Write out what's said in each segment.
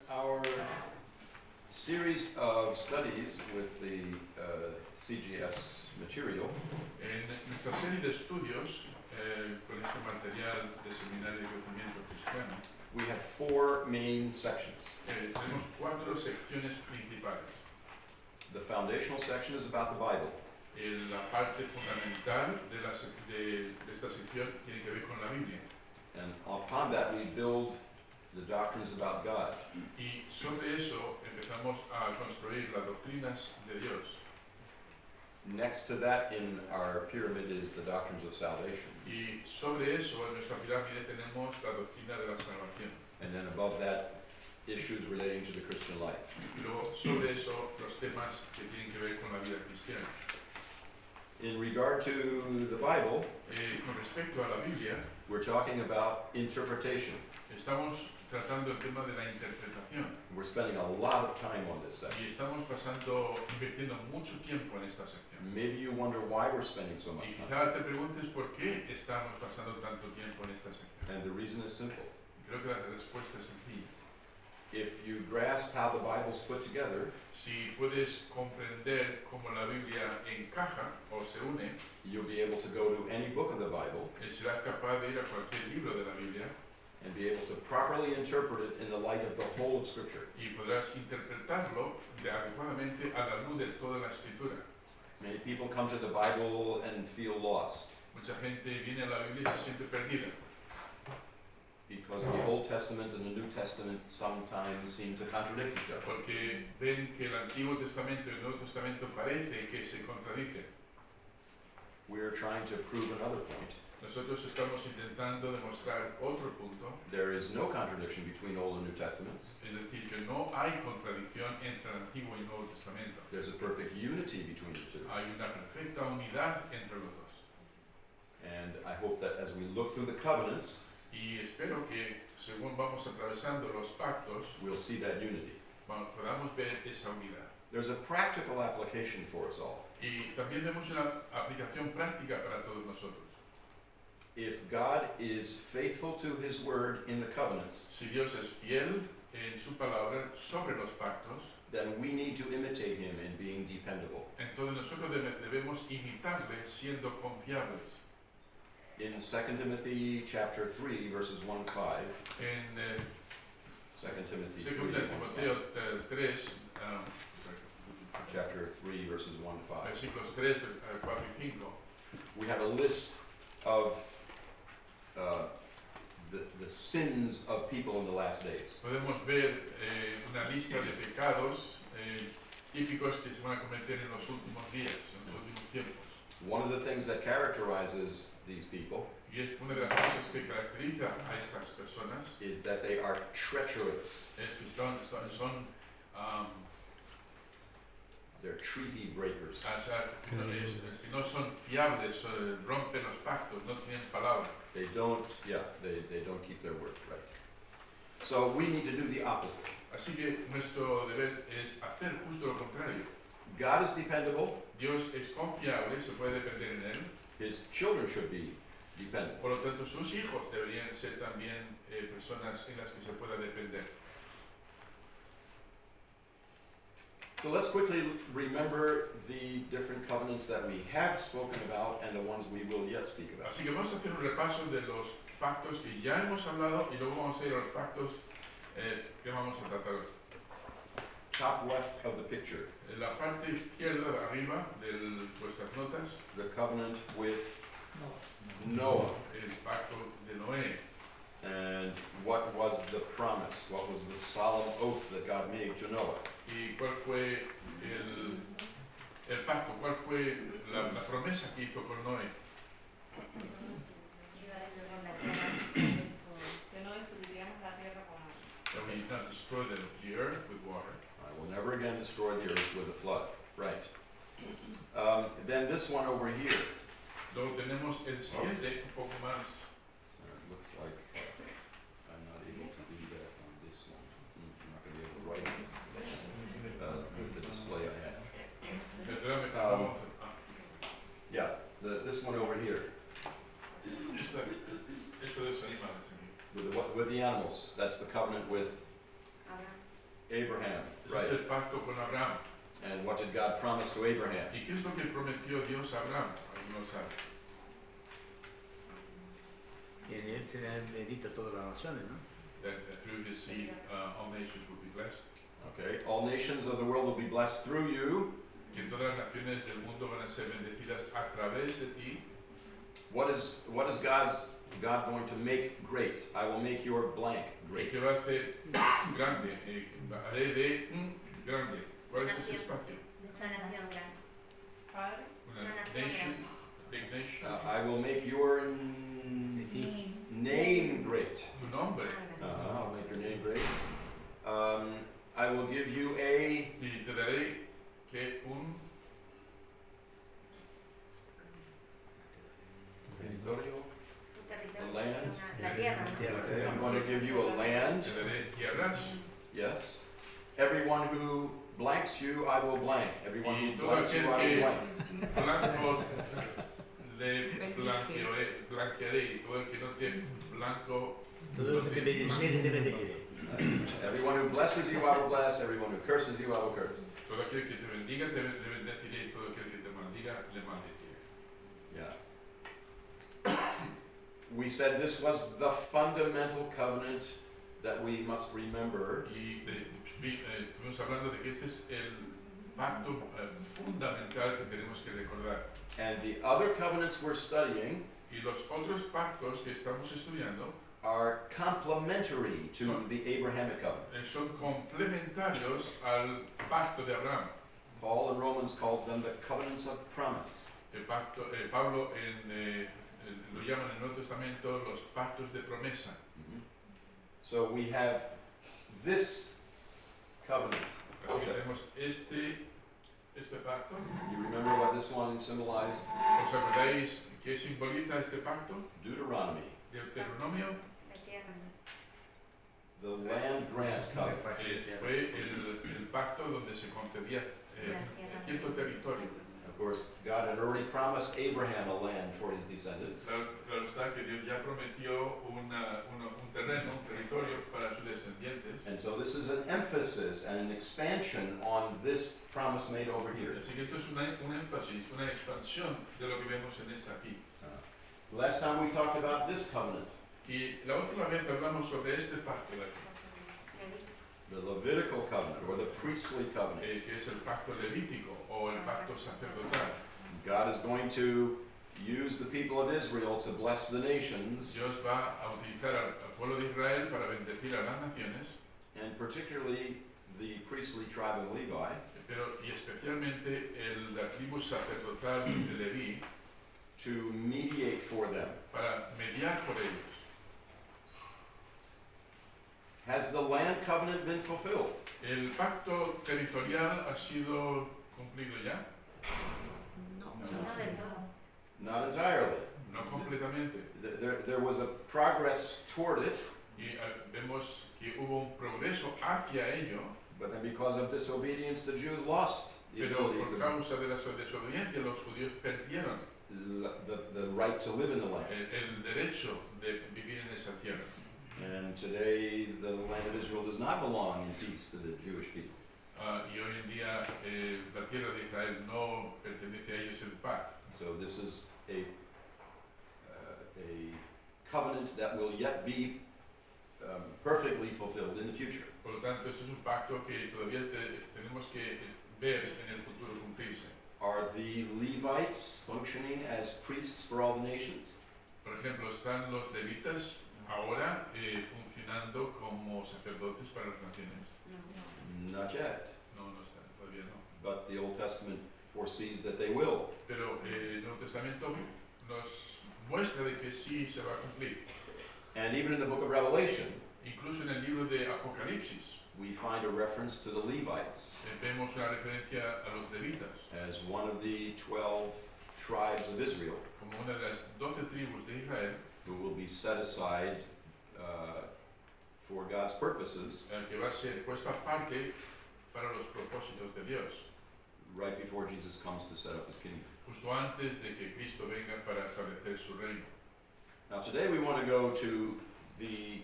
Our series of studies with the CGS material En nuestra serie de estudios con este material de seminario de crecimiento cristiano, we have four main sections. tenemos 4 secciones principales. The foundational section is about the Bible. La parte fundamental de esta sección tiene que ver con la Biblia. And upon that we build the doctrines about God. Y sobre eso empezamos a construir las doctrinas de Dios. Next to that in our pyramid is the doctrines of salvation. Y sobre eso en nuestra pirámide tenemos la doctrina de la salvación. And then above that, issues relating to the Christian life. Y luego sobre eso los temas que tienen que ver con la vida cristiana. In regard to the Bible, Con respecto a la Biblia, we're talking about interpretation. estamos tratando el tema de la interpretación. We're spending a lot of time on this section. Y estamos invirtiendo mucho tiempo en esta sección. Maybe you wonder why we're spending so Y much time. quizá te preguntes por qué estamos pasando tanto tiempo en esta sección. And the reason is simple. Creo que la respuesta es sencilla. If you grasp how the Bible's put together, Si puedes comprender cómo la Biblia encaja o se une, you'll be able to go to any book of the Bible serás capaz de ir a cualquier libro de la Biblia and be able to properly interpret it in the light of the whole of Scripture. y podrás interpretarlo adecuadamente a la luz de toda la Escritura. Many people come to the Bible and feel lost Mucha gente viene a la Biblia y se siente perdida, because the Old Testament and the New Testament sometimes seem to contradict each other. porque ven que el Antiguo Testamento y el Nuevo Testamento parece que se contradicen. We're trying to prove another point. Nosotros estamos intentando demostrar otro punto, There is no contradiction between Old and New Testaments. es decir, que no hay contradicción entre el Antiguo y el Nuevo Testamento. There's a perfect unity between the two. Hay una perfecta unidad entre los dos. And I hope that as we look through the covenants, Y espero que, según vamos atravesando los pactos, we'll see that unity. podamos ver esa unidad. There's a practical application for us all. Y también vemos una aplicación práctica para todos nosotros. If God is faithful to His word in the covenants, Si Dios es fiel en su palabra sobre los pactos, then we need to imitate Him in being dependable. entonces nosotros debemos imitarle siendo confiables. In 2 Timothy chapter 3, verses 1 to 5, En 2 Timothy 3, 1 2 to 5, Timoteo 3, chapter 3, verses 1 to 5, versículos 3, 4 y 5, we have a list of the sins of people in the last days. podemos ver una lista de pecados típicos que se van a cometer en los últimos días, en los últimos tiempos. One of the things that characterizes these people Y es una de las cosas que caracteriza a estas personas is that they are treacherous. es que They're treaty breakers. que no son fiables, rompen los pactos, no tienen palabra. They don't keep their word, right? So we need to do the opposite. Así que nuestro deber es hacer justo lo contrario. God is dependable. Dios es confiable, se puede depender en él. His children should be dependable. Por lo tanto, sus hijos deberían ser también personas en las que se pueda depender. So let's quickly remember the different covenants that we have spoken about and the ones we will yet speak about. Así que vamos a hacer un repaso de los pactos que ya hemos hablado y luego vamos a ir a los pactos que vamos a tratar. Top left of the picture, En la parte izquierda de arriba de vuestras notas, the covenant with Noah. el pacto de Noé. And what was the promise? What was the solemn oath that God made to Noah? ¿Y cuál fue el pacto? ¿Cuál fue la promesa que hizo con Noé? Que no destruiríamos la tierra con agua. That we not destroy the earth with water. I will never again destroy the earth with a flood. Right. Then this one over here. Luego tenemos el siguiente, un poco más. It looks like I'm not able to do that on this one. I'm not going to be able to write it with the display I have. Perdóname, vamos Yeah, this one over here. Esto de los animales aquí. With the animals. That's the covenant with Abraham, Ese right? es el pacto con Abraham. And what did God promise to Abraham? ¿Y qué es lo que prometió Dios a Abraham? Algunos saben. Y en él serán benditas todas las naciones, ¿no? That through his seed all nations will be blessed. Okay, all nations of the world will be blessed through you. Que todas las naciones del mundo van a ser bendecidas a través de ti. What is God going to make great? I will make your blank ¿Y great. qué va a hacer grande? Haré de grande. ¿Cuál es ese espacio? Sanación grande. Padre, Una nation, big nation. I will make your name great. Tu nombre. I'll make your name great. I will give you a Y te daré que un territorio. Tu territorio The land. es la tierra, ¿no? Tierra. Okay, I'm going to give you a land. te daré tierras. Yes. Everyone who blanks you, I will blank. Everyone Y who todo blanks you, aquel I will que blank. blanco le blanquearé y todo el que no te blanco Todo lo que te bendeciré, te bendeciré. Everyone who blesses you, I will bless. Everyone who curses you, I will curse. todo aquel que te bendiga te bendeciré y todo aquel que te maldiga le maldeciré. Yeah. We said this was the fundamental covenant that we must remember. Y estuvimos hablando de que este es el pacto fundamental que tenemos que recordar. And the other covenants we're studying Y los otros pactos que estamos estudiando are complementary to Son- the Abrahamic covenant. son complementarios al pacto de Abraham. Paul in Romans calls them the covenants of promise. Pablo lo llaman en el Nuevo Testamento los pactos de promesa. Mhm. So we have this covenant. Así que tenemos este pacto. You remember what this one symbolized? ¿Os acordáis qué simboliza este pacto? Deuteronomy, Deuteronomio La tierra, ¿no? the land grant covenant. fue el pacto donde se concedía cierto territorio. Of course, God had already promised Abraham a land for his descendants. Claro está que Dios ya prometió un terreno, un territorio para sus descendientes. And so this is an emphasis and an expansion on this promise made over here. Así que esto es un énfasis, una expansión de lo que vemos en esta aquí. Last time we talked about this covenant, Y la última vez hablamos sobre este pacto de aquí, the Levitical covenant or the priestly covenant. que es el pacto levítico o el pacto sacerdotal. God is going to use the people of Israel to bless the nations, Dios va a utilizar al pueblo de Israel para bendecir a las naciones, and particularly the priestly tribe of Levi, y especialmente la tribu sacerdotal de Leví, to mediate for them. para mediar por ellos. Has the land covenant been fulfilled? ¿El pacto territorial ha sido cumplido ya? No del todo. Not entirely. No completamente. There was a progress toward it, Y vemos que hubo un progreso hacia ello, but then because of disobedience, the Jews lost the pero ability por to causa de la desobediencia los judíos perdieron the right to live in the land. el derecho de vivir en esa tierra. And today, the land of Israel does not belong in peace to the Jewish people. Y hoy en día la tierra de Israel no pertenece a ellos en paz. So this is a covenant that will yet be perfectly fulfilled in the future. Por lo tanto, este es un pacto que todavía tenemos que ver en el futuro cumplirse. Are the Levites functioning as priests for all the nations? Por ejemplo, están los levitas ahora funcionando como sacerdotes para las naciones. Not yet, No, no están, todavía no. but the Old Testament foresees that they will. Pero el Nuevo Testamento nos muestra de que sí se va a cumplir. And even in the book of Revelation, Incluso en el libro de Apocalipsis we find a reference to the Levites vemos una referencia a los levitas as one of the 12 tribes of Israel como una de las 12 tribus de Israel who will be set aside for God's purposes que va a ser puesto aparte para los propósitos de Dios, right before Jesus comes to set up his kingdom. justo antes de que Cristo venga para establecer su reino. Now today we want to go to the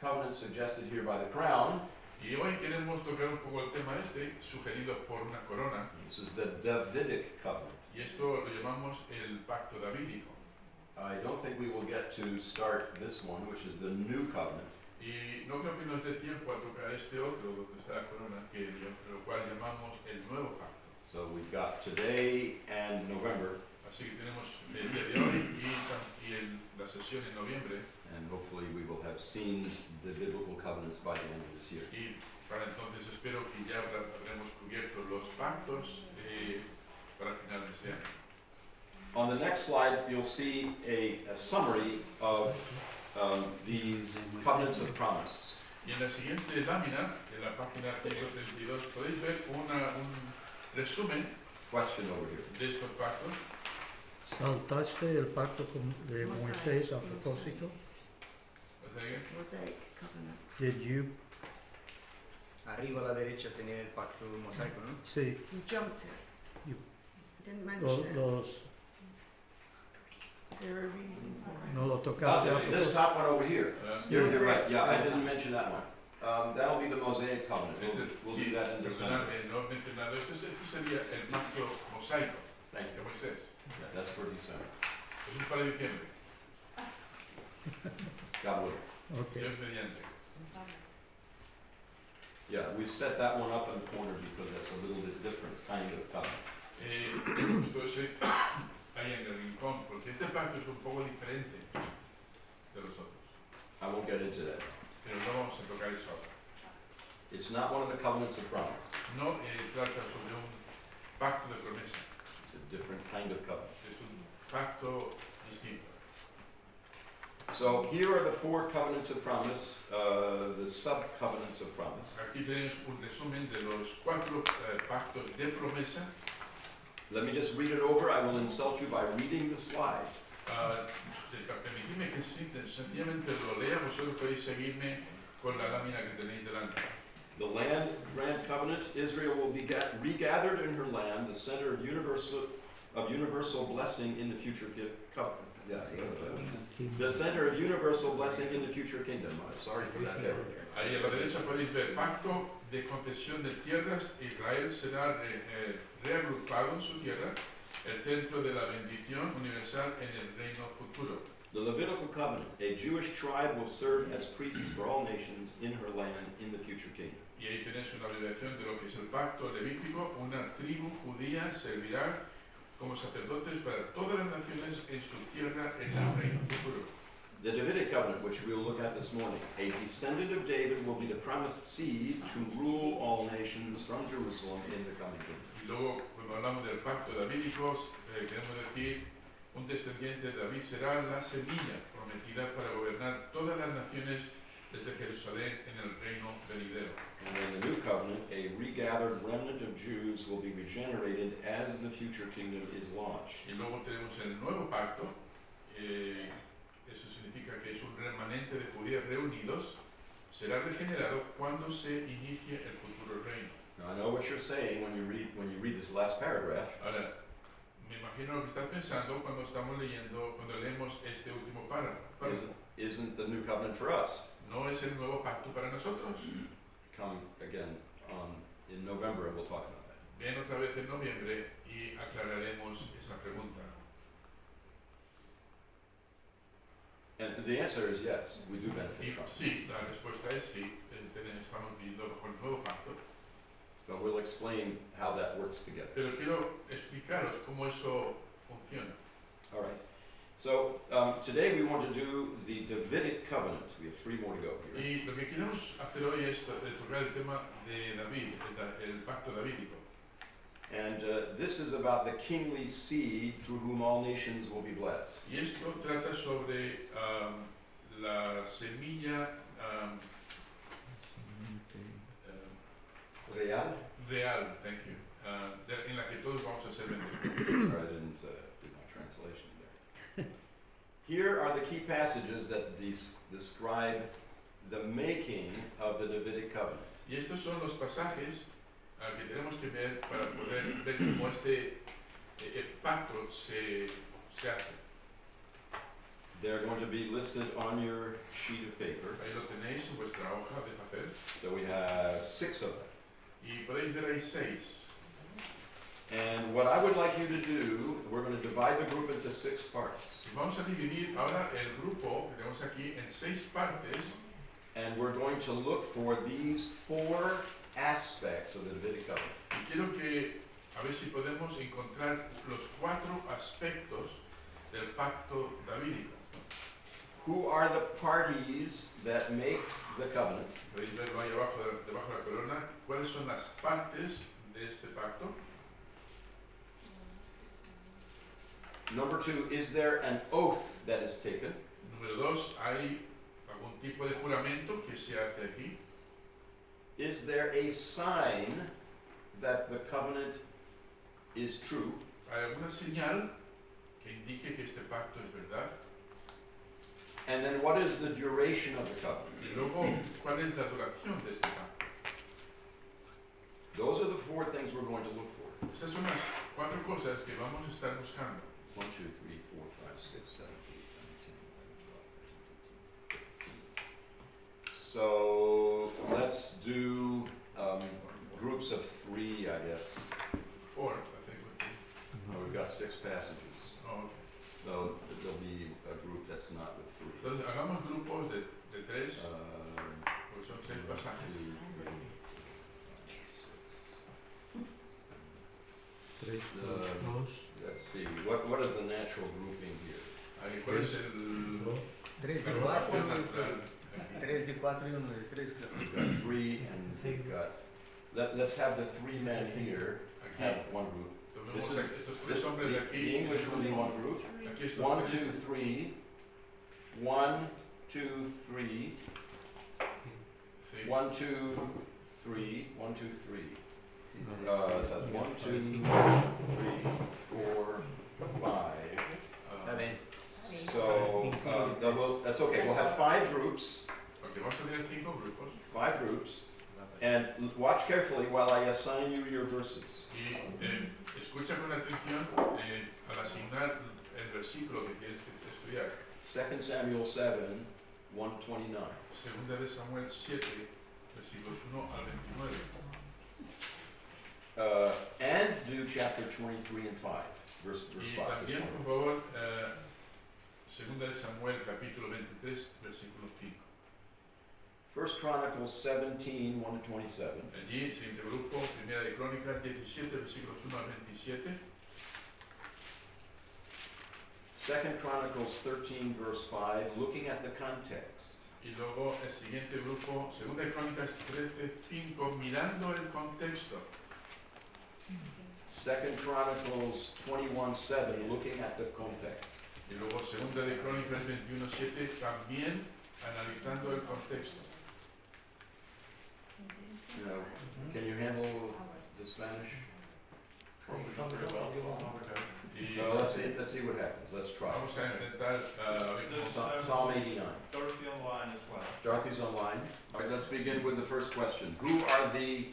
covenant suggested here by the crown, Y hoy queremos tocar un poco el tema sugerido por una corona, This is the Davidic covenant. y esto lo llamamos el Pacto Davídico. I don't think we will get to start this one, which is the new covenant. Y no creo que nos dé tiempo a tocar este otro, donde está la corona, lo cual llamamos el nuevo pacto. So we've got today and November, Así que tenemos el día de hoy y la sesión en noviembre, and hopefully we will have seen the biblical covenants by the end of this year. y para entonces espero que ya habremos cubierto los pactos para final de este año. On the next slide, you'll see a summary of these covenants of promise. Y en la siguiente lámina, en la página 132, podéis ver un resumen Question over here. de estos pactos. ¿Saltaste el pacto de Moisés a propósito? O sea que, Mosaic covenant. Did you? Arriba a la derecha tenía el pacto mosaico, ¿no? Sí, You jumped it. You- Didn't mention it. los, Is there a reason for it? no lo tocaste a This propósito. top one over here. You're right. Yeah, I Mosaic. didn't mention that one. That'll be the Mosaic covenant. We'll do that in December. no he mencionado, este sería el pacto mosaico Thank de you. Moisés. Yeah, that's for December. Eso es para diciembre, God willing. Okay. Dios mediante. Yeah, we've set that one up in the corner because that's a little bit different kind of covenant. Entonces, ahí en el rincón, porque este pacto es un poco diferente de los otros, I won't get into that. pero no vamos a tocar eso ahora. It's not one of the covenants of promise. No trata sobre un pacto de promesa, It's a different kind of covenant. es un pacto distinto. So here are the four covenants of promise, the sub-covenants of promise. Aquí tenemos un resumen de los 4 pactos de promesa. Let me just read it over. I will insult you by reading the slide. Permitidme que sencillamente lo lea, vosotros podéis seguirme con la lámina que tenéis delante. The land grant covenant, Israel will be regathered in her land, the center of universal blessing in the future covenant. The center of universal blessing in the future kingdom. Sorry for that error. Ahí a la derecha podéis ver pacto de concesión de tierras. Israel será reagrupado en su tierra, el centro de la bendición universal en el reino futuro. The Levitical covenant, a Jewish tribe will serve as priests for all nations in her land in the future kingdom. Y ahí tenéis una abreviación de lo que es el pacto levítico. Una tribu judía servirá como sacerdotes para todas las naciones en su tierra en el reino futuro. The Davidic covenant, which we will look at this morning, a descendant of David will be the promised seed to rule all nations from Jerusalem in the coming kingdom. Y luego, cuando hablamos del pacto davídico, queremos decir, un descendiente de David será la semilla prometida para gobernar todas las naciones desde Jerusalén en el reino venidero. And in the new covenant, a regathered remnant of Jews will be regenerated as the future kingdom is launched. Y luego tenemos el nuevo pacto, eso significa que es un remanente de judíos reunidos, será regenerado cuando se inicie el futuro reino. Now I know what you're saying when you read this last paragraph. Ahora, me imagino lo que estás pensando cuando leemos este último párrafo. Isn't the new covenant for us? ¿No es el nuevo pacto para nosotros? Come again in November and we'll talk about that. Ven otra vez en noviembre y aclararemos esa pregunta. And the answer is yes, we do benefit Y from it. sí, la respuesta es sí, estamos viviendo bajo el nuevo pacto. But we'll explain how that works together. Pero quiero explicaros cómo eso funciona. All right. So today we want to do the Davidic covenant. We have 3 more to go here. Y lo que queremos hacer hoy es tocar el tema de David, el pacto davídico. And this is about the kingly seed through whom all nations will be blessed. Y esto trata sobre la semilla real, thank you, en la que todos vamos a ser bendecidos. Sorry, I didn't do my translation there. Here are the key passages that describe the making of the Davidic covenant. Y estos son los pasajes que tenemos que ver para poder ver cómo este pacto se hace. They're going to be listed on your sheet of paper. Ahí lo tenéis en vuestra hoja de papel. So we have 6 of them. Y podéis ver ahí 6. And what I would like you to do, we're going to divide the group into 6 parts. Y vamos a dividir ahora el grupo que tenemos aquí en 6 partes. And we're going to look for these 4 aspects of the Davidic covenant. Y quiero que a ver si podemos encontrar los 4 aspectos del pacto davídico. Who are the parties that make the covenant? Podéis verlo ahí abajo, debajo de la corona. ¿Cuáles son las partes de este pacto? Number 2, is there an oath that is taken? Número 2, ¿hay algún tipo de juramento que se hace aquí? Is there a sign that the covenant is true? ¿Hay alguna señal que indique que este pacto es verdad? And then what is the duration of the covenant? Y luego, ¿cuál es la duración de este pacto? Those are the 4 things we're going to look for. Estas son las 4 cosas que vamos a estar buscando. 1, 2, 3, 4, 5, 6, 7, 8, 9, 10, 11, 12, 13, 14, 15. So let's do groups of 3, I guess. 4, I think would be. We've got 6 passages. Oh, okay. So there'll be a group that's not with 3. Entonces, hagamos grupos de 3, porque son 6 1, 2, pasajes. 3 plus 2. let's see, what is the natural grouping here? Ahí, ¿cuál es el... 3 la de 4, agrupación natural aquí? 3 de 4 y 1 de 3. We've got 3 and we've got, let's have the 3 men here Aquí, have one group. tomemos This is- estos 3 hombres de The aquí. English will be one group. Aquí estos 1, 3. 2, 3. 1, 2, 3. Sí. 1, 2, 3. 1, 2, 3. So that's 1, 2, 3, 4, 5. Está bien. So that's okay. We'll have 5 groups. Ok, vamos a tener 5 grupos. 5 groups. And watch carefully while I assign you your verses. Y escucha con atención al asignar el versículo que tienes que estudiar. 2 Samuel 7, 129. Segunda de Samuel 7, versículos 1 al 29. And do chapter 23 and 5, verse Y 5. también, por favor, segunda de Samuel, capítulo 23, versículo 5. 1 Chronicles 17, 1 to 27. Allí, siguiente grupo, primera de Crónicas 17, versículos 1 al 27. 2 Chronicles 13, verse 5, looking at the context. Y luego el siguiente grupo, segunda de Crónicas 13, 5, mirando el contexto. 2 Chronicles 21, 7, looking at the context. Y luego segunda de Crónicas 21, 7, también analizando el contexto. Now, can you handle the Spanish? Y No, let's see what happens. Let's try. vamos a intentar Psalm 89. Dorothy online as well. Dorothy's online. All right, let's begin with the first question. Who are the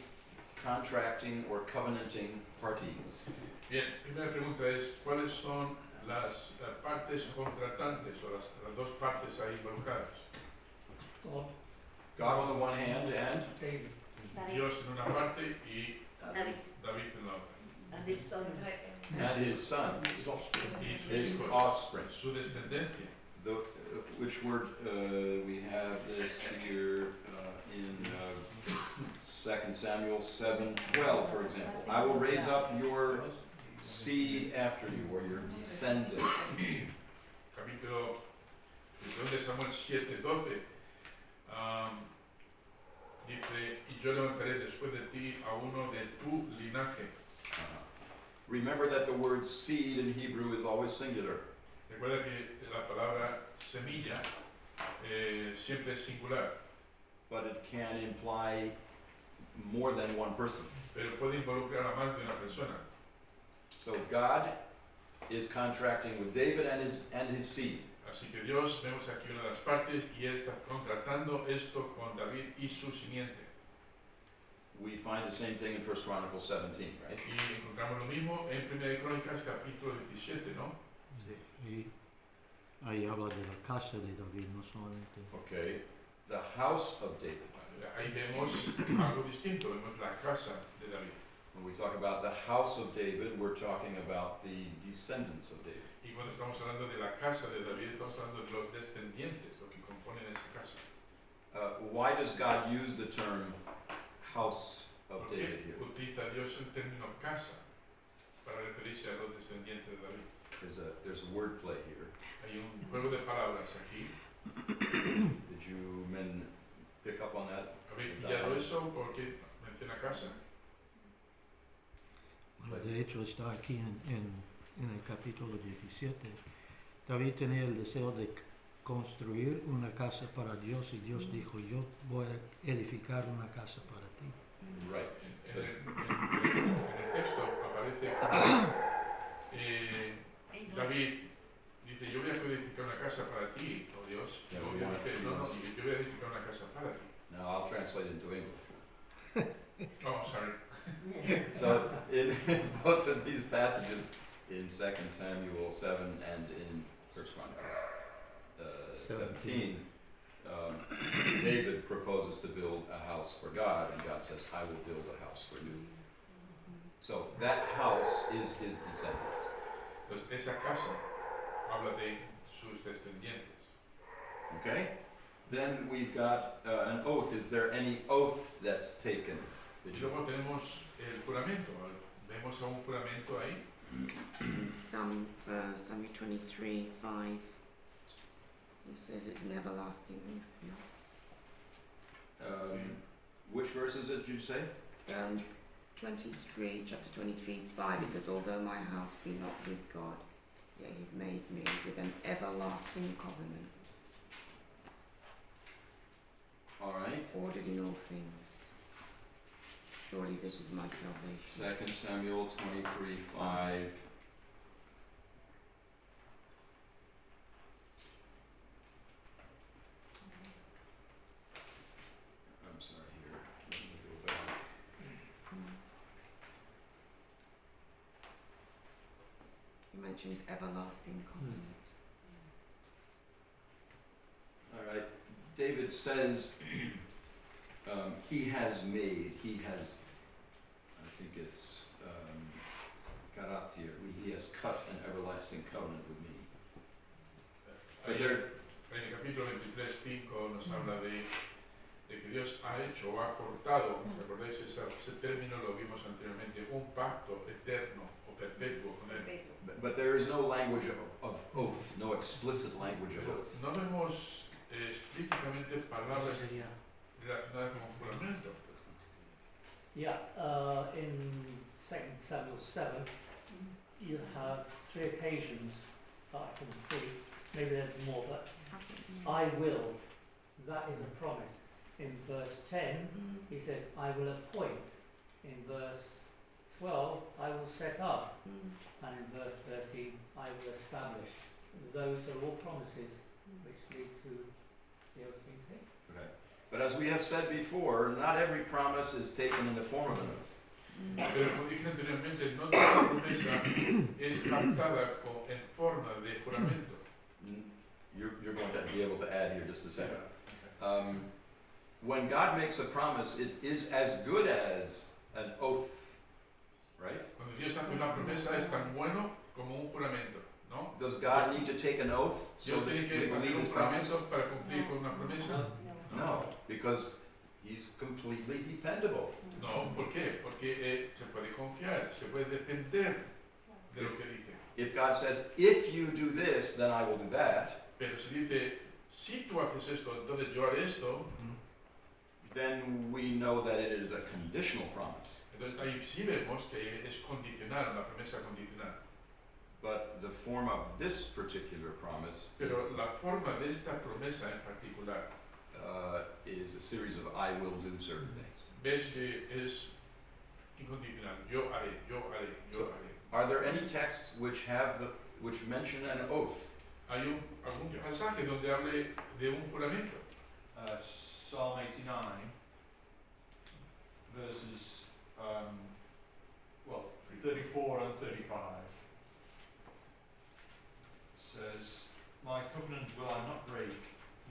contracting or covenanting parties? Bien, primera pregunta es, ¿cuáles son las partes contratantes o las 2 partes ahí involucradas? God on the one hand and David. Dios en una parte y David. David en la otra. And his sons. his sons, Y his su hijo, offspring. su descendencia. The, which word, we have this here in 2 Samuel 7:12, for example. I will raise up your seed after you, or your descendant. Capítulo 2 de Samuel 7, 12. Dice, y yo levantaré después de ti a uno de tu linaje. Remember that the word seed in Hebrew is always singular. Recuerda que la palabra semilla siempre es singular, But it can imply more than one person. pero puede involucrar a más de una persona. So God is contracting with David and his seed. Así que Dios, vemos aquí una de las partes, y Él está contratando esto con David y su simiente. We find the same thing in 1 Chronicles 17, right? Y encontramos lo mismo en 1 Crónicas capítulo 17, ¿no? Sí, y ahí habla de la casa de David, no solamente. Okay. The house of David. ahí vemos algo distinto, vemos la casa de David. When we talk about the house of David, we're talking about the descendants of David. Y cuando estamos hablando de la casa de David, estamos hablando de los descendientes, lo que componen esa casa. Why does God use the term house of ¿Por David qué here? utiliza Dios el término casa para referirse a los descendientes de David? There's a word play here. Hay un juego de palabras aquí. Did you men pick up on that? ¿Habéis pillado eso? ¿Por qué menciona casa? Bueno, de hecho está aquí en el capítulo 17. David tenía el deseo de construir una casa para Dios y Dios dijo, yo voy a edificar una casa para ti. Right. En el texto aparece David dice, yo voy a edificar una casa para ti, oh Dios. Yeah, Luego we Dios want dice, to- no, yo voy a edificar una casa para ti. Now I'll translate it into English. Oh, sorry. So in both of these passages, in 2 Samuel 7 and in 1 Chronicles 17, David proposes to build a house for God, and God says, I will build a house for you. So that house is his descendants. Entonces, esa casa habla de sus descendientes. Okay? Then we've got an oath. Is there any oath that's taken? Y luego tenemos el juramento. Vemos a un juramento ahí. Psalm 23, 5. It says it's an everlasting oath. Which verse is it, did you say? 23, chapter 23, 5. It says, although my house be not with God, yet he made me with an everlasting covenant, All right. ordered in all things. Surely this is my salvation. 2 Samuel 23, 5. I'm sorry here. Let me go back. He mentions everlasting covenant. All right. David says he has made, he has, I think it's karatir, he has cut an everlasting covenant with me. But Ahí, there, en el capítulo 23:5 nos habla de que Dios ha hecho o ha cortado, ¿os acordáis ese término? Lo vimos anteriormente, un pacto eterno o perpetuo con él. but there is no language of oath, no explicit language of Pero oath. no vemos explícitamente palabras relacionadas con un juramento. Yeah, in 2 Samuel 7, you have 3 occasions that I can see, maybe there's more, but I will, that is a promise. In verse 10, he says, I will appoint. In verse 12, I will set up. And in verse 13, I will establish. Those are all promises which lead to the oath being taken. Okay. But as we have said before, not every promise is taken in the form of an oath. Pero como dije anteriormente, no toda promesa es captada en forma de juramento. You're going to be able to add here just a second. When God makes a promise, it is as good as an oath, right? Cuando Dios hace una promesa es tan bueno como un juramento, ¿no? Does God need to take an oath so Dios that tiene we que believe hacer un His promise? juramento para cumplir con una promesa. No, because He's completely dependable. No, ¿por qué? Porque se puede confiar, se puede depender de lo que dice. If God says, if you do this, then I will do that, Pero si dice, si tú haces esto, entonces yo haré esto, then we know that it is a conditional promise. entonces ahí sí vemos que es condicional, una promesa condicional. But the form of this particular promise Pero la forma de esta promesa en particular, is a series of I will do certain things. ves que es incondicional. Yo haré, yo haré, yo So- haré. Are there any texts which mention an oath? Hay algún pasaje donde hable de un juramento. Psalm 89, verses 34 and 35 says, my covenant will I not break,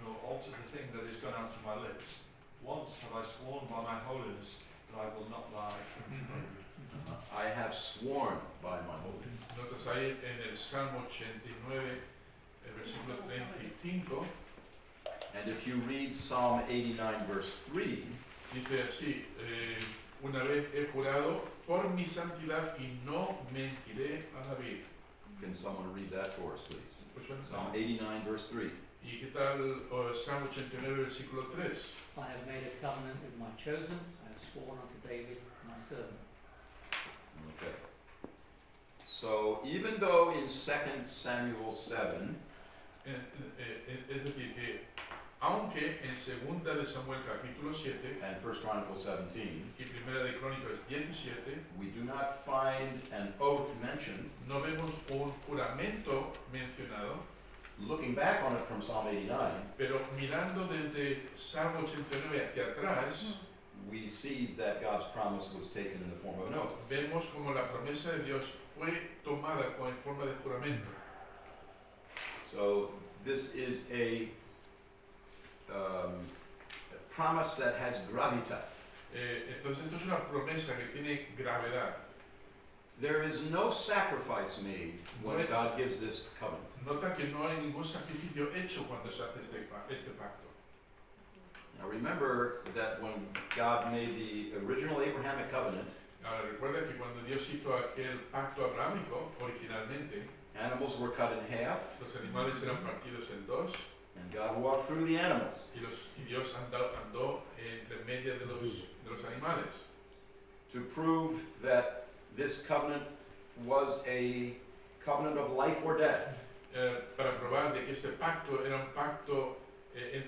nor alter the thing that is gone out of my lips. Once have I sworn by my holiness that I will not lie. I have sworn by my holiness. Notas ahí en el Salmo 89, el versículo 35, And if you read Psalm 89, verse 3, dice así, una vez he jurado por mi santidad y no mentiré a David. can someone read that for us, please? Pues bueno, Psalm 89, verse 3. ¿y qué tal Salmo 89, versículo 3? I have made a covenant with my chosen, I have sworn unto David, my servant. Okay. So even though in 2 Samuel 7, Es decir, que aunque en 2 de Samuel capítulo 7 and 1 Chronicles 17, y 1 de Crónicas 17, we do not find an oath mentioned, no vemos un juramento mencionado, looking back on it from Psalm 89, pero mirando desde Salmo 89 hacia atrás, we see that God's promise was taken in the form of an oath. vemos como la promesa de Dios fue tomada en forma de juramento. So this is a promise that has gravitas. Entonces esto es una promesa que tiene gravedad. There is no sacrifice made when God gives this covenant. Nota que no hay ningún sacrificio hecho cuando se hace este pacto. Now remember that when God made the original Abrahamic covenant, Ahora recuerda que cuando Dios hizo aquel pacto abrahámico, originalmente, animals were cut in half, los animales eran partidos en dos and God walked through the animals y Dios andó entre medio de los animales to prove that this covenant was a covenant of life or death. para probar de que este pacto era un pacto que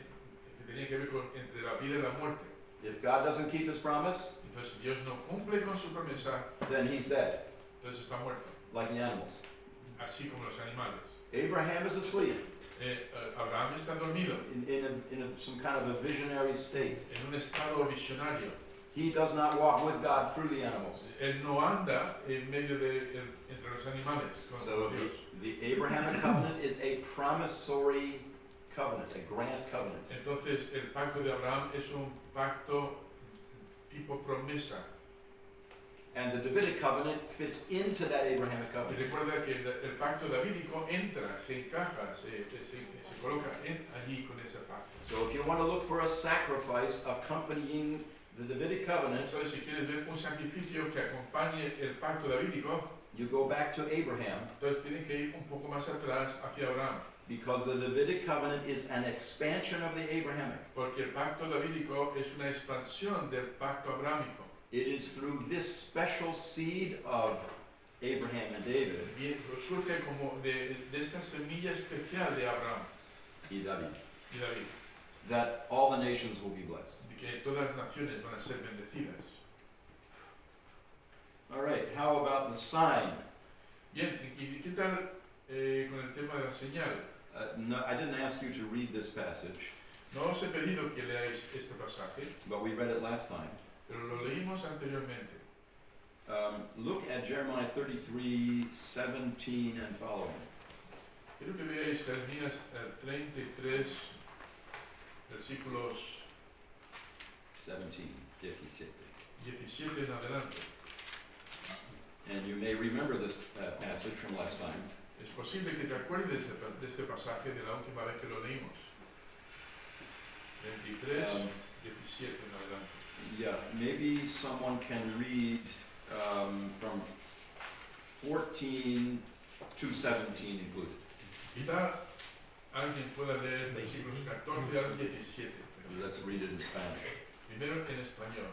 tenía que ver entre la vida y la muerte. If God doesn't keep his promise, Entonces Dios no cumple con su promesa, then he's dead, entonces está muerto, like the animals. así como los animales. Abraham is asleep Abraham está dormido in some kind of a visionary state. en un estado visionario. He does not walk with God through the animals. Él no anda en medio entre los animales So con Dios. the Abrahamic covenant is a promissory covenant, a grant covenant. Entonces el pacto de Abraham es un pacto tipo promesa. And the Davidic covenant fits into that Abrahamic Y covenant. recuerda que el pacto davídico entra, se encaja, se coloca allí con ese pacto. So if you want to look for a sacrifice accompanying the Davidic covenant, Entonces si quieres ver un sacrificio que acompañe el pacto davídico, you go back to Abraham, entonces tienen que ir un poco más atrás hacia Abraham. because the Davidic covenant is an expansion of the Abrahamic. Porque el pacto davídico es una expansión del pacto abrámico. It is through this special seed of Abraham and David Surge como de esta semilla especial de Abraham y David y David, that all the nations will be blessed. de que todas las naciones van a ser bendecidas. All right, how about the sign? Bien, ¿y qué tal con el tema de la señal? No, I didn't ask you to read this passage, No os he pedido que leáis este pasaje, but we read it last time. pero lo leímos anteriormente. Look at Jeremiah 33:17 and following. Quiero que veáis Jeremías 33, versículos 17. 17 en adelante. And you may remember this passage from last time. Es posible que te acuerdes de este pasaje de la última vez que lo leímos. 23, 17 en adelante. Yeah, maybe someone can read from 14 to 17 included. Quizá alguien pueda leer versículos 14 al 17. Let's read it in Spanish. Primero en español.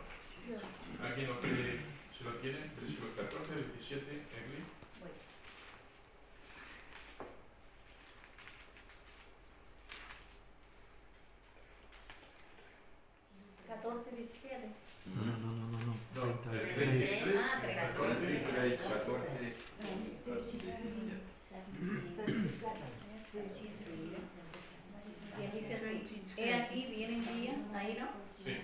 ¿Alguien lo quiere? Si lo tiene, versículos 14 al 17, Egli. 14, 17. No, no, no, no, no. No, 33. 33, Ah, 33, 14. Y dice así, he aquí vienen días, ahí no, Sí.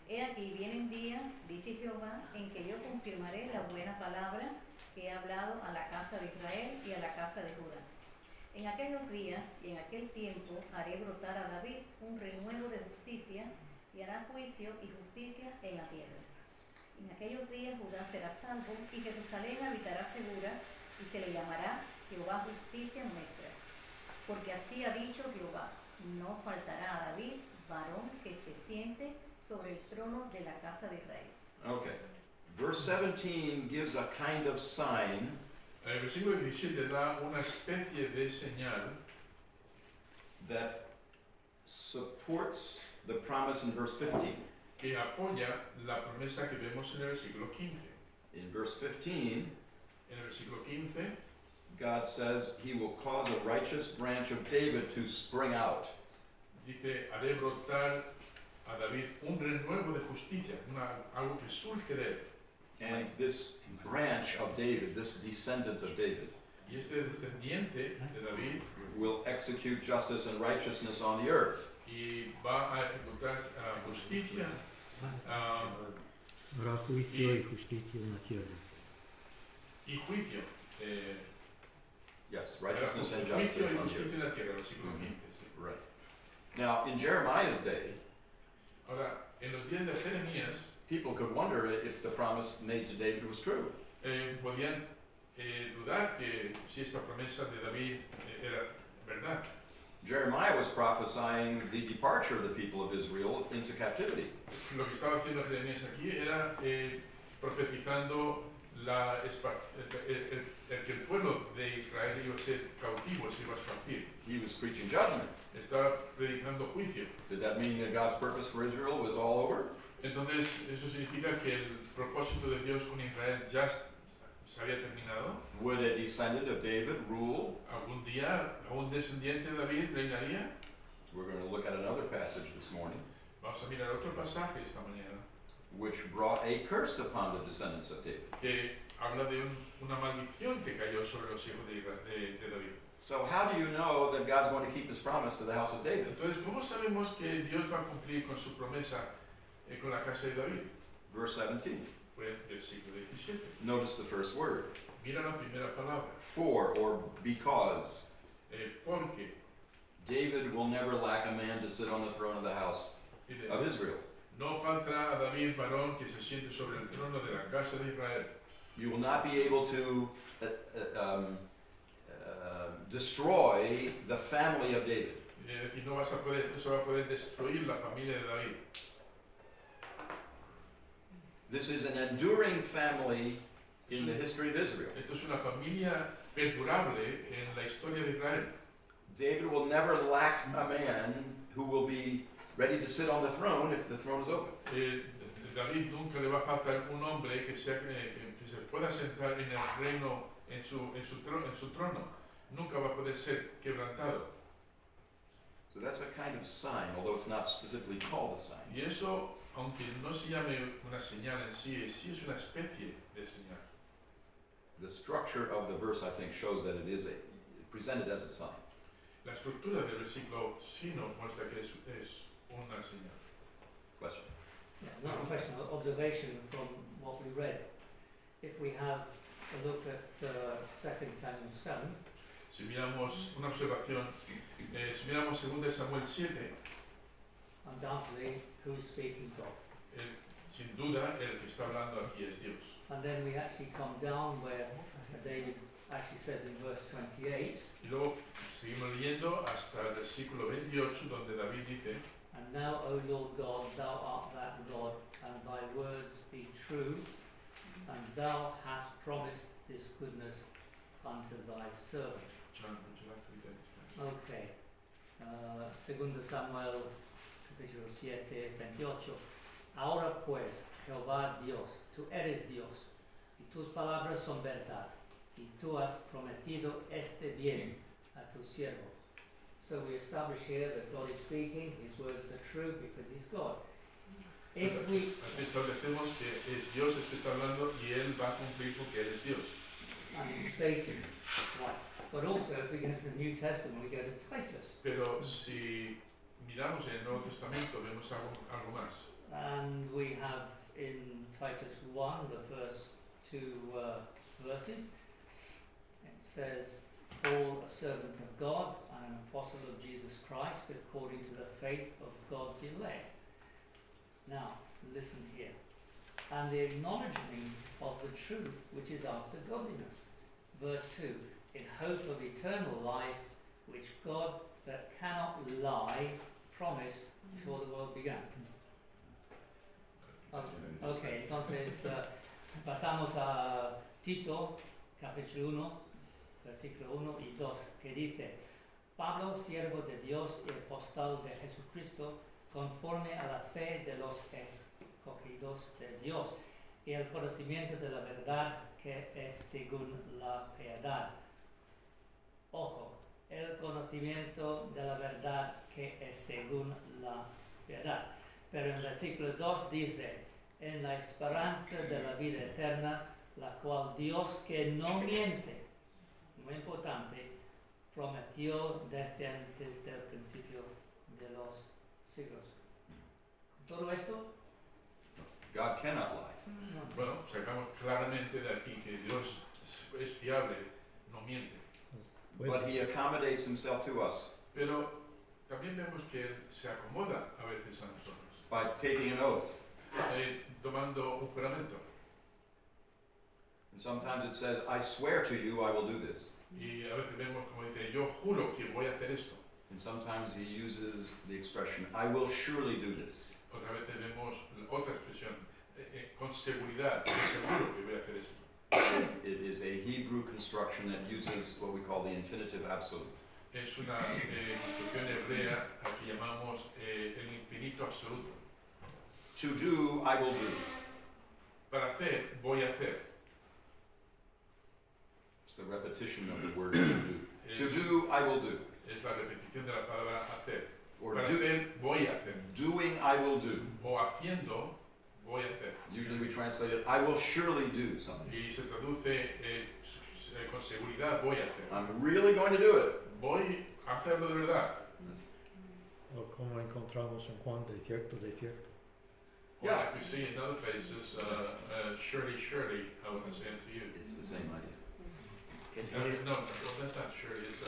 he aquí vienen días, dice Jehová, en que yo confirmaré la buena palabra que he hablado a la casa de Israel y a la casa de Judá. En aquellos días y en aquel tiempo haré brotar a David un renuevo de justicia y hará juicio y justicia en la tierra. En aquellos días Judá será salvo y Jerusalén habitará segura y se le llamará Jehová justicia nuestra. Porque así ha dicho Jehová, no faltará a David varón que se siente sobre el trono de la casa de Israel. Okay. Verse 17 gives a kind of sign El versículo 17 da una especie de señal that supports the promise in verse 15. que apoya la promesa que vemos en el versículo 15. In verse 15, En el versículo 15, God says he will cause a righteous branch of David to spring out. dice, haré brotar a David un renuevo de justicia, algo que surge de él. And this branch of David, this descendant of David, Y este descendiente de David will execute justice and righteousness on the earth. y va a ejecutar justicia Habrá juicio y justicia en la tierra. y juicio. Yes, righteousness and Juicio justice y on the earth. justicia en la tierra, versículo 15. Sí. Right. Now, in Jeremiah's day, Ahora, en los días de Jeremías, people could wonder if the promise made to David was true. podían dudar que si esta promesa de David era verdad. Jeremiah was prophesying the departure of the people of Israel into captivity. Lo que estaba haciendo Jeremías aquí era profetizando el que el pueblo de Israel iba a ser cautivo, se iba a esparcir. He was preaching judgment. Estaba predicando juicio. Did that mean that God's purpose for Israel was all over? Entonces, eso significa que el propósito de Dios con Israel ya se había terminado. Would a descendant of David rule? ¿Algún día un descendiente de David reinaría? We're going to look at another passage this morning, Vamos a mirar otro pasaje esta mañana which brought a curse upon the descendants of David. que habla de una maldición que cayó sobre los hijos de David. So how do you know that God's going to keep his promise to the house of David? Entonces, ¿cómo sabemos que Dios va a cumplir con su promesa con la casa de David? Verse 17. Pues versículo 17. Notice the first word. Mira la primera palabra. For or because. Porque David will never lack a man to sit on the throne of the house dice, of Israel. no faltará a David varón que se siente sobre el trono de la casa de Israel. You will not be able to destroy the family of David. Es decir, no se va a poder destruir la familia de David. This is an enduring family in the history of Israel. Esto es una familia perdurable en la historia de Israel. David will never lack a man who will be ready to sit on the throne if the throne is open. David nunca le va a faltar un hombre que se pueda sentar en el reino, en su trono. Nunca va a poder ser quebrantado. So that's a kind of sign, although it's not specifically called a sign. Y eso, aunque no se llame una señal en sí, sí es una especie de señal. The structure of the verse, I think, shows that it is presented as a sign. La estructura del versículo sí nos muestra que es una señal. Question. Yeah, one question, observation from what we read. If we have a look at 2 Samuel 7, Si miramos una observación, si miramos 2 Samuel 7, undoubtedly, who is speaking God? sin duda el que está hablando aquí es Dios. And then we actually come down where David actually says in verse 28, Y luego seguimos leyendo hasta el versículo 28 donde David dice, and now, O Lord God, thou art that God, and thy words be true, and thou hast promised this goodness unto thy servant. John, would you like to read that? Okay. 2 Samuel, capítulo 7, 28. Ahora pues, Jehová Dios, tú eres Dios, y tus palabras son verdad, y tú has prometido este bien a tu siervo. So we establish here that God is speaking, his words are true because he's God. If we, Aquí establecemos que es Dios el que está hablando y Él va a cumplir porque Él es Dios. and it's stated, right. But also, if we go to the New Testament, we go to Titus. Pero si miramos en el Nuevo Testamento vemos algo más. And we have in Titus 1, the first two verses, it says, Paul, a servant of God and an apostle of Jesus Christ, according to the faith of God's elect, Now, listen here. And the acknowledging of the truth which is after godliness. Verse 2. In hope of eternal life, which God that cannot lie promised before the world began. Ok, entonces pasamos a Tito, capítulo 1, versículo 1 y 2, que dice: Pablo, siervo de Dios y apóstol de Jesucristo, conforme a la fe de los escogidos de Dios y el conocimiento de la verdad que es según la piedad. Ojo, el conocimiento de la verdad que es según la piedad. Pero en el versículo 2 dice: en la esperanza de la vida eterna, la cual Dios, que no miente, muy importante, prometió desde antes del principio de los siglos. Con todo esto, God cannot lie. Bueno, sacamos claramente de aquí que Dios es fiable, no miente. But he accommodates himself to us Pero también vemos que Él se acomoda a veces a nosotros, by taking an oath. tomando un juramento. And sometimes it says, I swear to you I will do this. Y a veces vemos como dice, yo juro que voy a hacer esto. And sometimes he uses the expression, I will surely do this. Otra veces vemos otra expresión, con seguridad, seguro que voy a hacer esto. It is a Hebrew construction that uses what we call the infinitive absolute. Es una construcción hebrea a que llamamos el infinito absoluto. To do, I will do. Para hacer, voy a hacer. It's the repetition of the word to do. Es, To do, I will do. es la repetición de la palabra hacer. Or Para do, hacer, voy a hacer. doing, I will do. O haciendo, voy a hacer. Usually we translate it, I will surely do something. Y se traduce con seguridad, voy a hacer. I'm really going to do it. Voy a hacerlo de verdad. O como encontramos en Juan, de cierto, de cierto. Or Yeah. like we see in other places, surely, surely, I will say unto you. It's the same idea. No, that's not surely, it's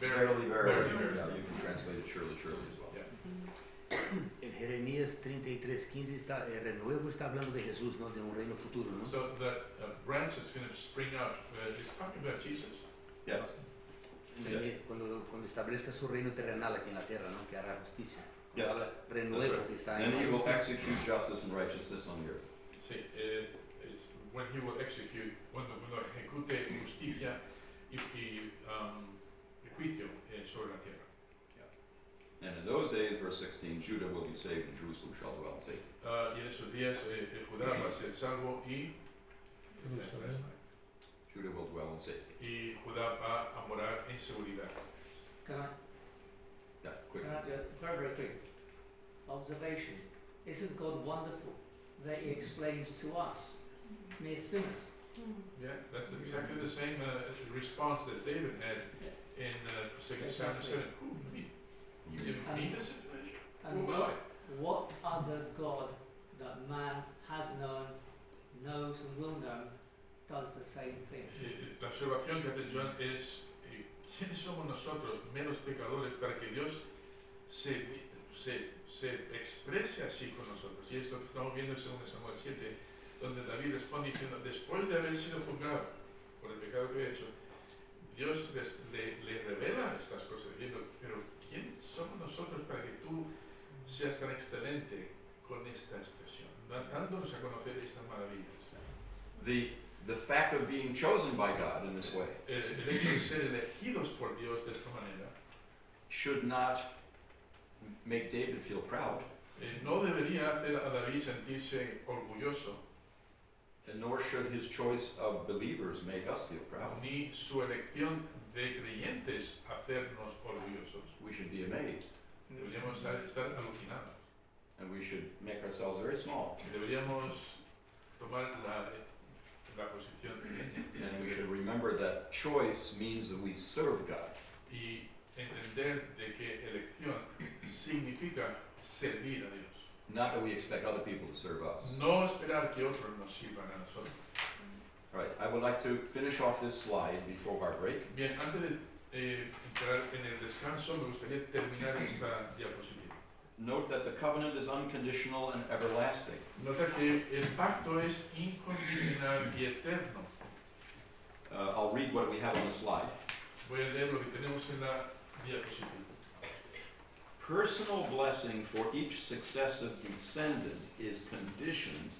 Verily, verily. verily. Yeah, you can translate it surely, surely as well. Yeah. En Jeremías 33:15 está, el renuevo está hablando de Jesús, ¿no? De un reino futuro, ¿no? So that branch is going to spring up, it's talking about Jesus. Yes. Cuando establezca su reino terrenal aquí en la tierra, ¿no? Que hará justicia. Yes. Habla renuevo That's right. que está And he en will execute justice and righteousness on the earth. Sí, it's when he will execute, cuando ejecute justicia y juicio sobre la tierra. And in those days, verse 16, Judah will be saved and Jerusalem shall dwell in safety. Y en esos días Judá va a ser salvo y Judah will dwell in safety. y Judá va a morar en seguridad. can I, Yeah, quick. very, very quick observation. Isn't God wonderful that He explains to us, mere sinners? Yeah, that's exactly the same response that David had in 2 Samuel 7. Who me? You give me this information? And Who am I? what other God that man has known, knows and will know does the same thing? La observación que hace John es ¿quiénes somos nosotros, menos pecadores, para que Dios se exprese así con nosotros? Y es lo que estamos viendo en 2 Samuel 7, donde David responde diciendo, después de haber sido juzgado por el pecado que he hecho, Dios le revela estas cosas, diciendo, pero ¿quién somos nosotros para que tú seas tan excelente con esta expresión, dándonos a conocer estas maravillas? The fact of being chosen by God in this way El hecho de ser elegidos por Dios de esta manera should not make David feel proud, no debería hacer a David sentirse orgulloso, and nor should his choice of believers make us feel proud. ni su elección de creyentes hacernos orgullosos. We should be amazed, Deberíamos estar alucinados. and we should make ourselves very small, Deberíamos tomar la posición pequeña and we should remember that choice means that we serve God. y entender de que elección significa servir a Dios. Not that we expect other people to serve us. No esperar que otros nos sirvan a nosotros. All right, I would like to finish off this slide before our break. Bien, antes de entrar en el descanso, me gustaría terminar esta diapositiva. note that the covenant is unconditional and everlasting. Nota que el pacto es incondicional y eterno. I'll read what we have on the slide. Voy a leer lo que tenemos en la diapositiva. Personal blessing for each successive descendant is conditioned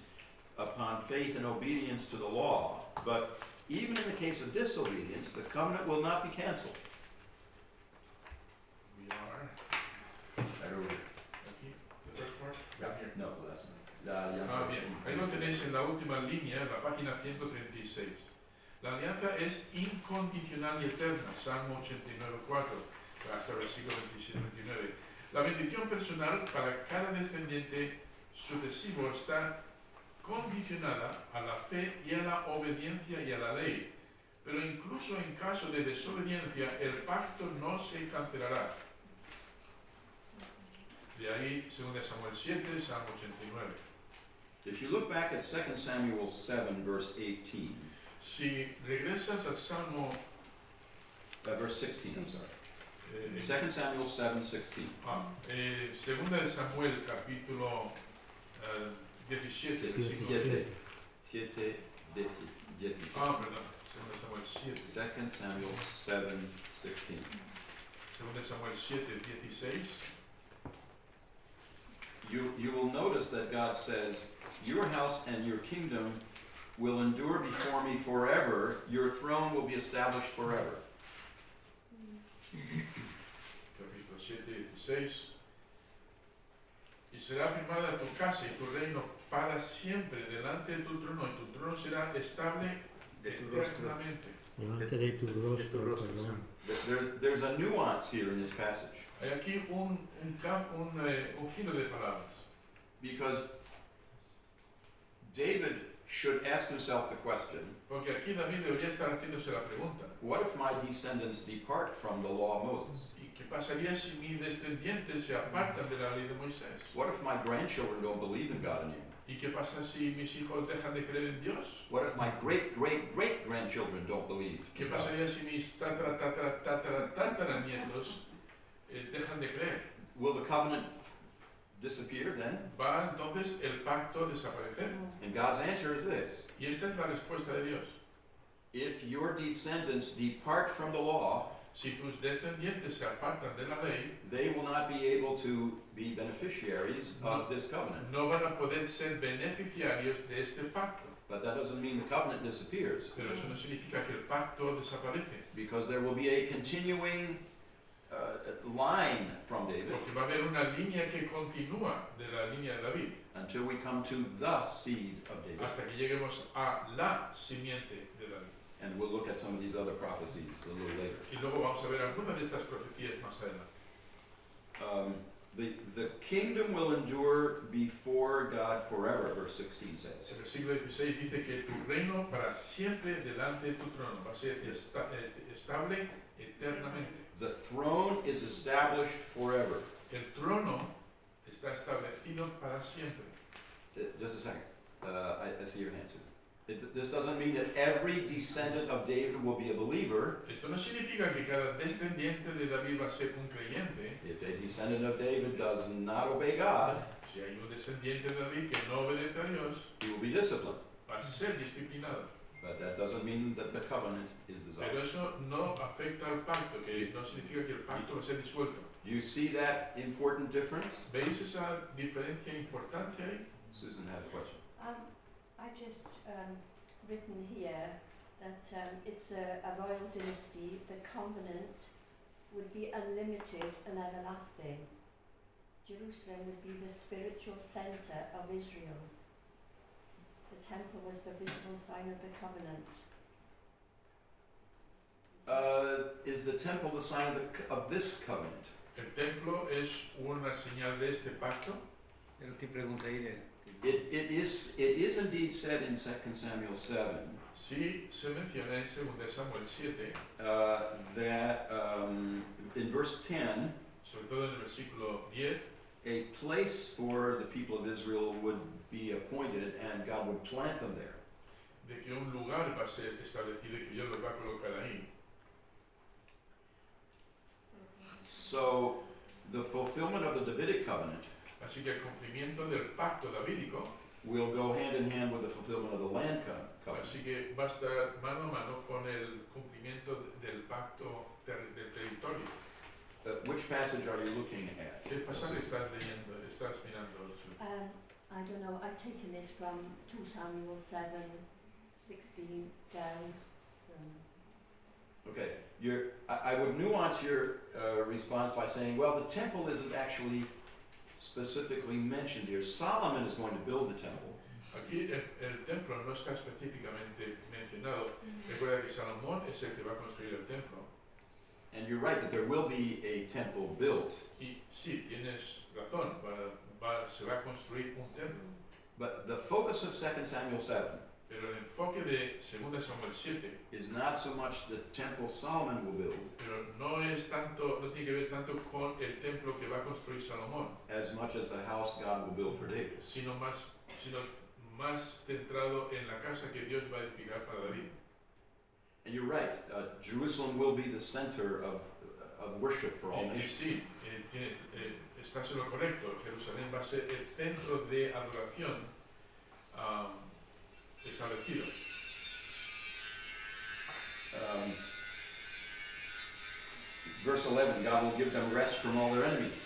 upon faith and obedience to the law, but even in the case of disobedience, the covenant will not be canceled. We are aquí, the first part, right here. No, that's Bien, ahí lo tenéis en la última línea, en la página 136. La alianza es incondicional y eterna, Salmo 89:4, hasta el versículo 27-29. La bendición personal para cada descendiente sucesivo está condicionada a la fe y a la obediencia y a la ley, pero incluso en caso de desobediencia el pacto no se cancelará. De ahí 2 Samuel 7, Salmo 89. If you look back at 2 Samuel 7, verse 18, Si regresas al Salmo verse 16, I'm sorry. 2 eh, Samuel 7:16. Segunda de Samuel, capítulo 17, versículo 7, 16. Perdón. Segunda de Samuel 7. 2 Samuel 7:16. Segunda de Samuel 7, 16. You will notice that God says, "Your house and your kingdom will endure before me forever. Your throne will be established forever." Capítulo 7, 16. Y será firmada tu casa y tu reino para siempre delante de tu trono, y tu trono será estable De tu rostro. eternamente. Delante de tu De tu rostro, rostro, perdón. There's a nuance here in this passage, Hay aquí un giro de palabras. because David should ask himself the question, Porque aquí David debería estar haciéndose la pregunta: what if my descendants depart from the law of Moses? ¿y qué pasaría si mis descendientes se apartan de la ley de Moisés? What if my grandchildren don't believe in God anymore? ¿Y qué pasa si mis hijos dejan de creer en Dios? What if my great-great-great-grandchildren don't believe ¿Qué in God? pasaría si mis tataranietos dejan de creer? Will the covenant disappear then? ¿Va entonces el pacto a desaparecer? And God's answer is this: Y esta es la respuesta de Dios. if your descendants depart from the law, Si tus descendientes se apartan de la ley, they will not be able to be beneficiaries of this covenant. no van a poder ser beneficiarios de este pacto. But that doesn't mean the covenant disappears, Pero eso no significa que el pacto desaparece, because there will be a continuing line from David porque va a haber una línea que continúa de la línea de David until we come to the seed of David. hasta que lleguemos a la simiente de David. And we'll look at some of these other prophecies a little later. Y luego vamos a ver algunas de estas profecías más adelante. The kingdom will endure before God forever, verse 16 says. El versículo 16 dice que tu reino para siempre delante de tu trono va a ser estable eternamente. The throne is established forever. El trono está establecido para siempre. Just a second. I see your hand, Susan. This doesn't mean that every descendant of David will be a believer. Esto no significa que cada descendiente de David va a ser un creyente. If a descendant of David does not obey God, Si hay un descendiente de David que no obedece a Dios, he will be disciplined. va a ser disciplinado. But that doesn't mean that the covenant is dissolved. Pero eso no afecta al pacto, que no significa que el pacto va a ser disuelto. Do you see that important difference? ¿Veis esa diferencia importante ahí? Susan had a question. I just written here that it's a royal dynasty. The covenant would be unlimited and everlasting. Jerusalem would be the spiritual centre of Israel. The temple was the visible sign of the covenant. Is the temple the sign of this covenant? ¿El templo es una señal de este pacto? Pero qué pregunta ahí. It is indeed said in 2 Samuel 7 Sí se menciona en 2 Samuel 7, that in verse 10, sobre todo en el versículo 10, a place for the people of Israel would be appointed and God would plant them there. de que un lugar va a ser establecido y que Dios los va a colocar ahí. So The fulfillment of the Davidic covenant Así que el cumplimiento del pacto davídico, will go hand in hand with the fulfillment of the land covenant. así que va a estar mano a mano con el cumplimiento del pacto del territorio. Which passage are you looking at? ¿Qué pasaje estás leyendo? ¿Estás mirando? I don't know, I've taken this from 2 Samuel 7:16 down. Okay, I would nuance your response by saying, well, the temple isn't actually specifically mentioned here. Solomon is going to build the temple. Aquí el templo no está específicamente mencionado. Recuerda que Salomón es el que va a construir el templo. And you're right that there will be a temple built, Y sí, tienes razón, se va a construir un templo. but the focus of 2 Samuel 7 Pero el enfoque de 2 Samuel 7 is not so much the temple Solomon will build pero no tiene que ver tanto con el templo que va a construir Salomón, as much as the house God will build for David. sino más centrado en la casa que Dios va a edificar para David. And you're right, Jerusalem will be the center of worship for all Y nations. sí, estás en lo correcto. Jerusalén va a ser el centro de adoración establecido. Verse 11, God will give them rest from all their enemies.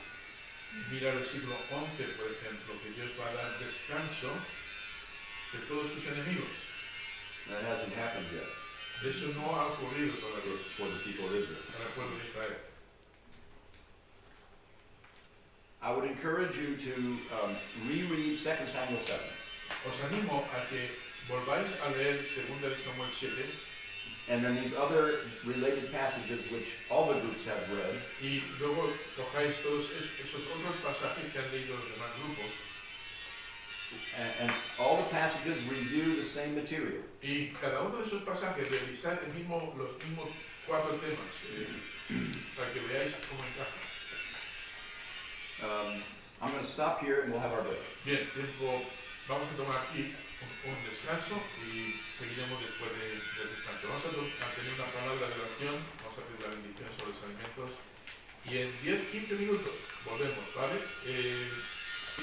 Mira el versículo 11, por ejemplo, que Dios va a dar descanso de todos sus enemigos. That hasn't happened yet Eso no ha ocurrido todavía for the people of Israel. para el pueblo de Israel. I would encourage you to reread 2 Samuel 7. Os animo a que volváis a leer 2 Samuel 7 And then these other related passages which all the groups have read, y luego cojáis todos esos otros pasajes que han leído los demás grupos and all the passages review the same material. y cada uno de esos pasajes revisad los mismos 4 temas para que veáis cómo encaja. I'm going to stop here and we'll have our break. Bien, vamos a tomar aquí un descanso y seguiremos después del descanso. Vamos a tener una palabra de oración, vamos a pedir la bendición sobre los alimentos y en 10-15 minutos volvemos, ¿vale?